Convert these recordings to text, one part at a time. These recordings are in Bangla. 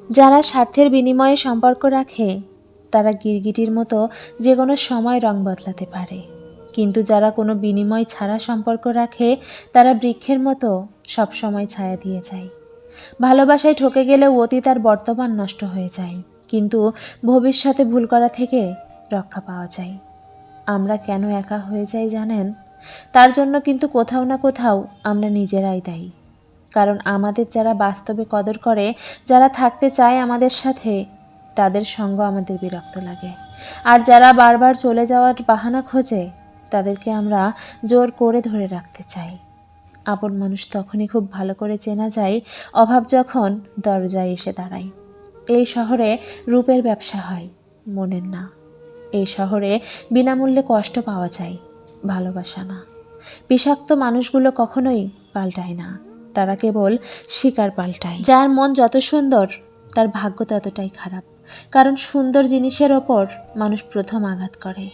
যারা স্বার্থের বিনিময়ে সম্পর্ক রাখে তারা গিরগিটির মতো যে কোনো সময় রং বদলাতে পারে, কিন্তু যারা কোনো বিনিময় ছাড়া সম্পর্ক রাখে তারা বৃক্ষের মতো সবসময় ছায়া দিয়ে যায়। ভালোবাসায় ঠকে গেলেও অতীত আর বর্তমান নষ্ট হয়ে যায়, কিন্তু ভবিষ্যতে ভুল করা থেকে রক্ষা পাওয়া যায়। আমরা কেন একা হয়ে যাই জানেন? তার জন্য কিন্তু কোথাও না কোথাও আমরা নিজেরাই দায়ী। কারণ আমাদের যারা বাস্তবে কদর করে, যারা থাকতে চায় আমাদের সাথে, তাদের সঙ্গ আমাদের বিরক্ত লাগে। আর যারা বারবার চলে যাওয়ার বাহানা খোঁজে তাদেরকে আমরা জোর করে ধরে রাখতে চাই। আপন মানুষ তখনই খুব ভালো করে চেনা যায়, অভাব যখন দরজায় এসে দাঁড়ায়। এই শহরে রূপের ব্যবসা হয়, মনের না। এই শহরে বিনামূল্যে কষ্ট পাওয়া যায়, ভালোবাসা না। বিষাক্ত মানুষগুলো কখনোই পাল্টায় না, তারা কেবল শিকার পাল্টায়। যার মন যত সুন্দর তার ভাগ্য ততটাই খারাপ, কারণ সুন্দর জিনিসের ওপর মানুষ প্রথম আঘাত করে।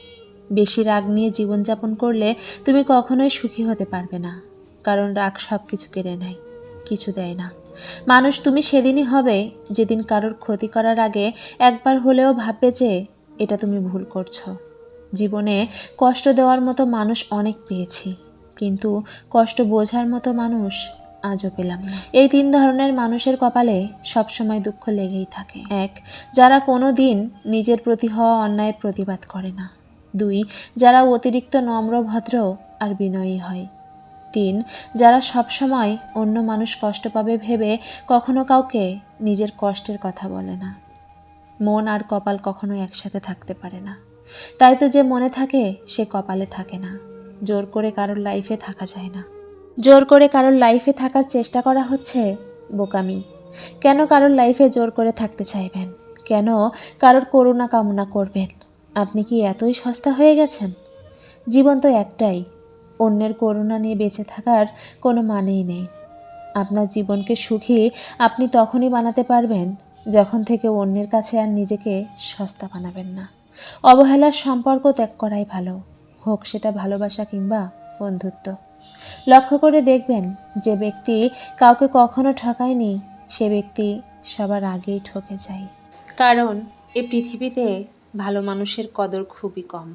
বেশি রাগ নিয়ে জীবনযাপন করলে তুমি কখনোই সুখী হতে পারবে না, কারণ রাগ সব কিছু কেড়ে নেয়, কিছু দেয় না। মানুষ তুমি সেদিনই হবে যেদিন কারোর ক্ষতি করার আগে একবার হলেও ভাববে যে এটা তুমি ভুল করছো। জীবনে কষ্ট দেওয়ার মতো মানুষ অনেক পেয়েছি, কিন্তু কষ্ট বোঝার মতো মানুষ আজও পেলাম না। এই 3 ধরনের মানুষের কপালে সবসময় দুঃখ লেগেই থাকে। 1, যারা কোনো দিন নিজের প্রতি হওয়া অন্যায়ের প্রতিবাদ করে না। 2, যারা অতিরিক্ত নম্র, ভদ্র আর বিনয়ী হয়। 3, যারা সবসময় অন্য মানুষ কষ্ট পাবে ভেবে কখনো কাউকে নিজের কষ্টের কথা বলে না। মন আর কপাল কখনো একসাথে থাকতে পারে না, তাই তো যে মনে থাকে সে কপালে থাকে না। জোর করে কারোর লাইফে থাকা যায় না। জোর করে কারোর লাইফে থাকার চেষ্টা করা হচ্ছে বোকামি। কেন কারোর লাইফে জোর করে থাকতে চাইবেন? কেন কারোর করুণা কামনা করবেন? আপনি কি এতই সস্তা হয়ে গেছেন? জীবন তো একটাই, অন্যের করুণা নিয়ে বেঁচে থাকার কোনো মানেই নেই। আপনার জীবনকে সুখী আপনি তখনই বানাতে পারবেন যখন থেকে অন্যের কাছে আর নিজেকে সস্তা বানাবেন না। অবহেলার সম্পর্ক ত্যাগ করাই ভালো, হোক সেটা ভালোবাসা কিংবা বন্ধুত্ব। লক্ষ্য করে দেখবেন, যে ব্যক্তি কাউকে কখনো ঠকায়নি সে ব্যক্তি সবার আগেই ঠকে যায়। কারণ এ পৃথিবীতে ভালো মানুষের কদর খুবই কম।